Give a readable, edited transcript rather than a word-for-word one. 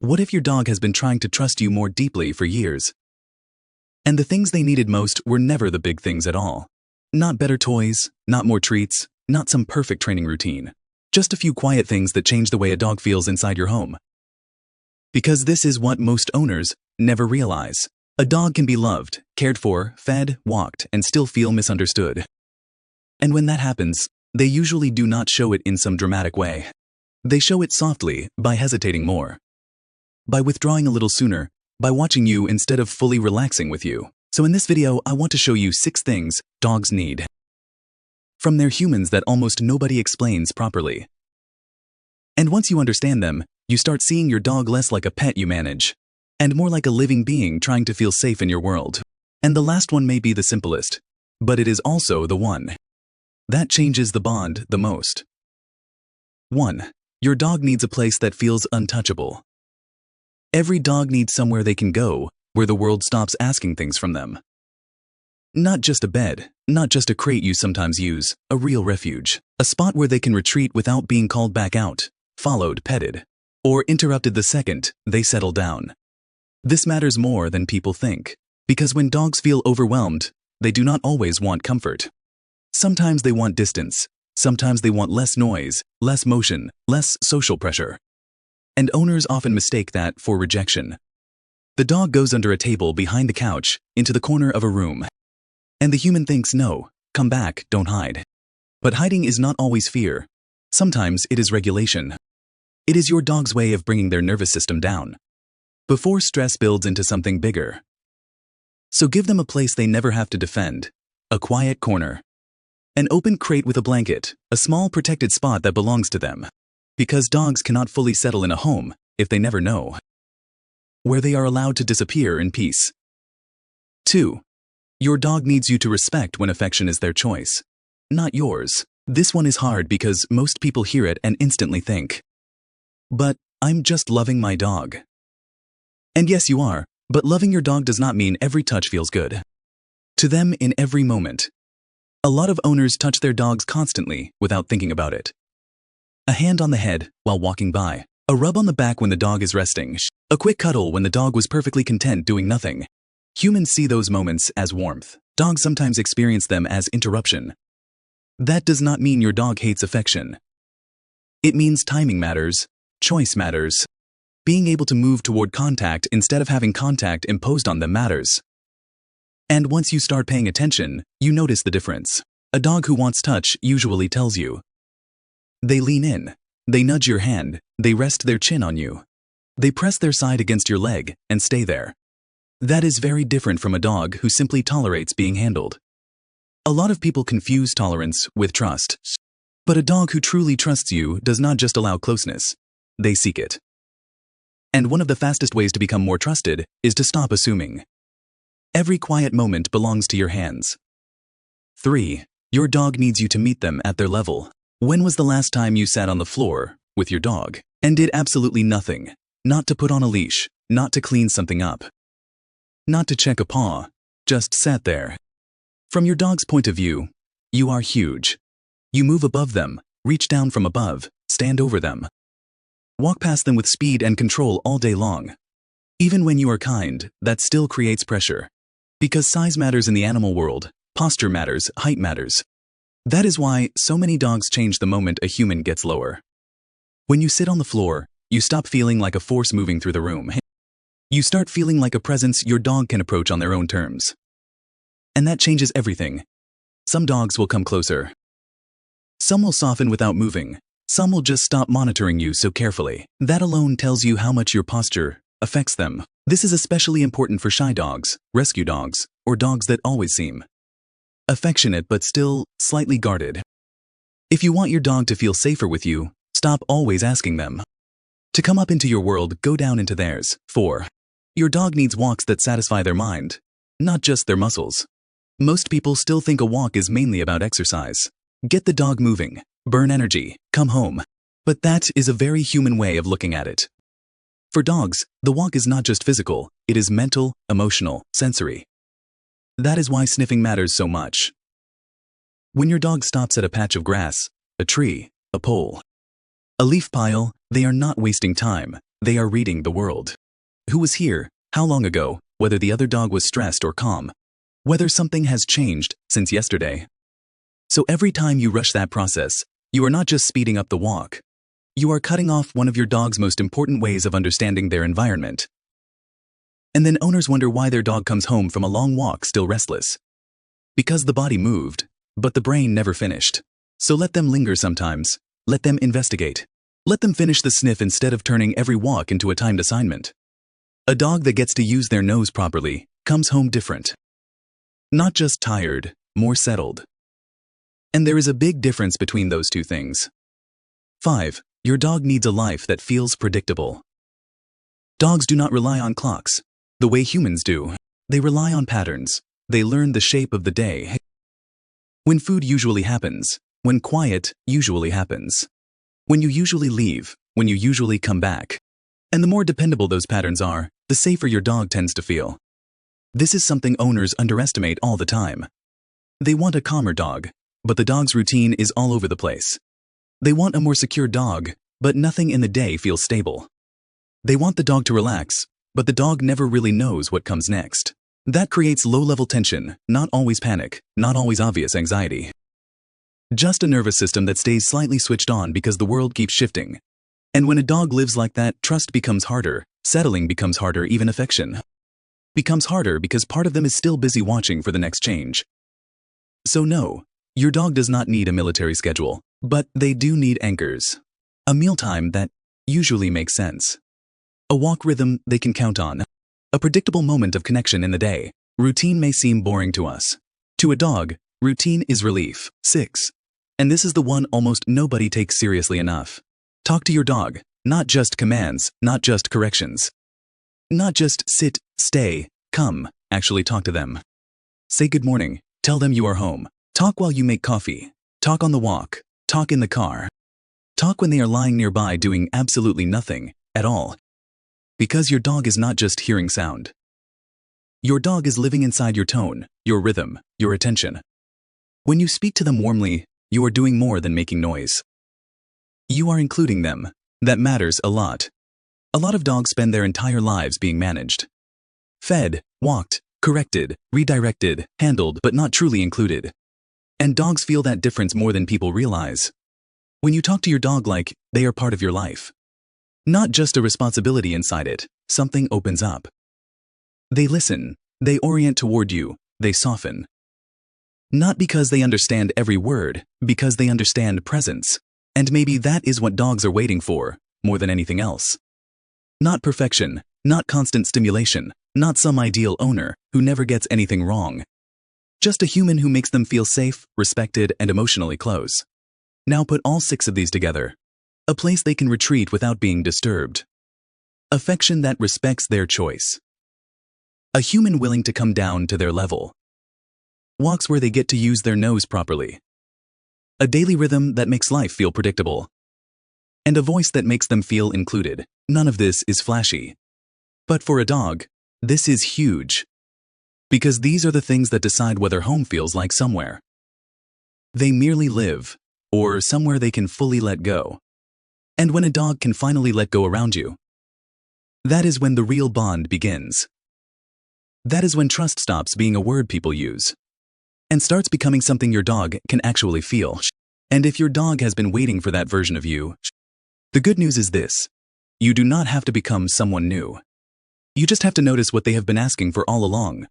What if your dog has been trying to trust you more deeply for years? And the things they needed most were never the big things at all. Not better toys, not more treats, not some perfect training routine. Just a few quiet things that change the way a dog feels inside your home. Because this is what most owners never realize. A dog can be loved, cared for, fed, walked, and still feel misunderstood. And when that happens, they usually do not show it in some dramatic way. They show it softly, by hesitating more. By withdrawing a little sooner, by watching you instead of fully relaxing with you. So in this video, I want to show you 6 things dogs need from their humans that almost nobody explains properly. And once you understand them, you start seeing your dog less like a pet you manage, and more like a living being trying to feel safe in your world. And the last one may be the simplest, but it is also the one that changes the bond the most. 1. Your dog needs a place that feels untouchable. Every dog needs somewhere they can go, where the world stops asking things from them. Not just a bed, not just a crate you sometimes use, a real refuge. A spot where they can retreat without being called back out, followed, petted, or interrupted the second they settle down. This matters more than people think, because when dogs feel overwhelmed, they do not always want comfort. Sometimes they want distance, sometimes they want less noise, less motion, less social pressure. And owners often mistake that for rejection. The dog goes under a table behind the couch, into the corner of a room. And the human thinks, no, come back, don't hide. But hiding is not always fear. Sometimes it is regulation. It is your dog's way of bringing their nervous system down, before stress builds into something bigger. So give them a place they never have to defend, a quiet corner, an open crate with a blanket, a small protected spot that belongs to them. Because dogs cannot fully settle in a home if they never know where they are allowed to disappear in peace. 2. Your dog needs you to respect when affection is their choice, not yours. This one is hard because most people hear it and instantly think, but I'm just loving my dog. And yes, you are, but loving your dog does not mean every touch feels good to them in every moment. A lot of owners touch their dogs constantly without thinking about it. A hand on the head while walking by, a rub on the back when the dog is resting, a quick cuddle when the dog was perfectly content doing nothing. Humans see those moments as warmth. Dogs sometimes experience them as interruption. That does not mean your dog hates affection. It means timing matters, choice matters. Being able to move toward contact instead of having contact imposed on them matters. And once you start paying attention, you notice the difference. A dog who wants touch usually tells you. They lean in, they nudge your hand, they rest their chin on you. They press their side against your leg and stay there. That is very different from a dog who simply tolerates being handled. A lot of people confuse tolerance with trust. But a dog who truly trusts you does not just allow closeness, they seek it. And one of the fastest ways to become more trusted is to stop assuming. Every quiet moment belongs to your hands. 3. Your dog needs you to meet them at their level. When was the last time you sat on the floor with your dog and did absolutely nothing? Not to put on a leash, not to clean something up, not to check a paw, just sat there. From your dog's point of view, you are huge. You move above them, reach down from above, stand over them. Walk past them with speed and control all day long. Even when you are kind, that still creates pressure. Because size matters in the animal world, posture matters, height matters. That is why so many dogs change the moment a human gets lower. When you sit on the floor, you stop feeling like a force moving through the room. You start feeling like a presence your dog can approach on their own terms. And that changes everything. Some dogs will come closer. Some will soften without moving. Some will just stop monitoring you so carefully. That alone tells you how much your posture affects them. This is especially important for shy dogs, rescue dogs, or dogs that always seem affectionate but still slightly guarded. If you want your dog to feel safer with you, stop always asking them to come up into your world, go down into theirs. 4. Your dog needs walks that satisfy their mind, not just their muscles. Most people still think a walk is mainly about exercise. Get the dog moving, burn energy, come home. But that is a very human way of looking at it. For dogs, the walk is not just physical, it is mental, emotional, sensory. That is why sniffing matters so much. When your dog stops at a patch of grass, a tree, a pole, a leaf pile, they are not wasting time, They are reading the world. Who was here? How long ago? Whether the other dog was stressed or calm. Whether something has changed since yesterday. So every time you rush that process, you are not just speeding up the walk. You are cutting off one of your dog's most important ways of understanding their environment. And then owners wonder why their dog comes home from a long walk still restless. Because the body moved, but the brain never finished. So let them linger sometimes. Let them investigate. Let them finish the sniff instead of turning every walk into a timed assignment. A dog that gets to use their nose properly comes home different. Not just tired, more settled. And there is a big difference between those two things. 5. Your dog needs a life that feels predictable. Dogs do not rely on clocks the way humans do. They rely on patterns. They learn the shape of the day. When food usually happens. When quiet usually happens. When you usually leave. When you usually come back. And the more dependable those patterns are, the safer your dog tends to feel. This is something owners underestimate all the time. They want a calmer dog, but the dog's routine is all over the place. They want a more secure dog, but nothing in the day feels stable. They want the dog to relax, but the dog never really knows what comes next. That creates low-level tension, not always panic, not always obvious anxiety. Just a nervous system that stays slightly switched on because the world keeps shifting. And when a dog lives like that, trust becomes harder, settling becomes harder, even affection becomes harder because part of them is still busy watching for the next change. So no, your dog does not need a military schedule, but they do need anchors. A mealtime that usually makes sense. A walk rhythm they can count on. A predictable moment of connection in the day. Routine may seem boring to us. To a dog, routine is relief. 6. And this is the one almost nobody takes seriously enough. Talk to your dog, not just commands, not just corrections. Not just sit, stay, come, actually talk to them. Say good morning, tell them you are home. Talk while you make coffee. Talk on the walk. Talk in the car. Talk when they are lying nearby doing absolutely nothing at all. Because your dog is not just hearing sound. Your dog is living inside your tone, your rhythm, your attention. When you speak to them warmly, you are doing more than making noise. You are including them. That matters a lot. A lot of dogs spend their entire lives being managed. Fed, walked, corrected, redirected, handled, but not truly included. And dogs feel that difference more than people realize. When you talk to your dog like they are part of your life. Not just a responsibility inside it, something opens up. They listen, they orient toward you, they soften. Not because they understand every word, because they understand presence. And maybe that is what dogs are waiting for, more than anything else. Not perfection, not constant stimulation, not some ideal owner who never gets anything wrong. Just a human who makes them feel safe, respected, and emotionally close. Now put all 6 of these together. A place they can retreat without being disturbed. Affection that respects their choice. A human willing to come down to their level. Walks where they get to use their nose properly. A daily rhythm that makes life feel predictable. And a voice that makes them feel included. None of this is flashy. But for a dog, this is huge. Because these are the things that decide whether home feels like somewhere they merely live, or somewhere they can fully let go. And when a dog can finally let go around you, that is when the real bond begins. That is when trust stops being a word people use and starts becoming something your dog can actually feel. And if your dog has been waiting for that version of you, the good news is this: you do not have to become someone new. You just have to notice what they have been asking for all along.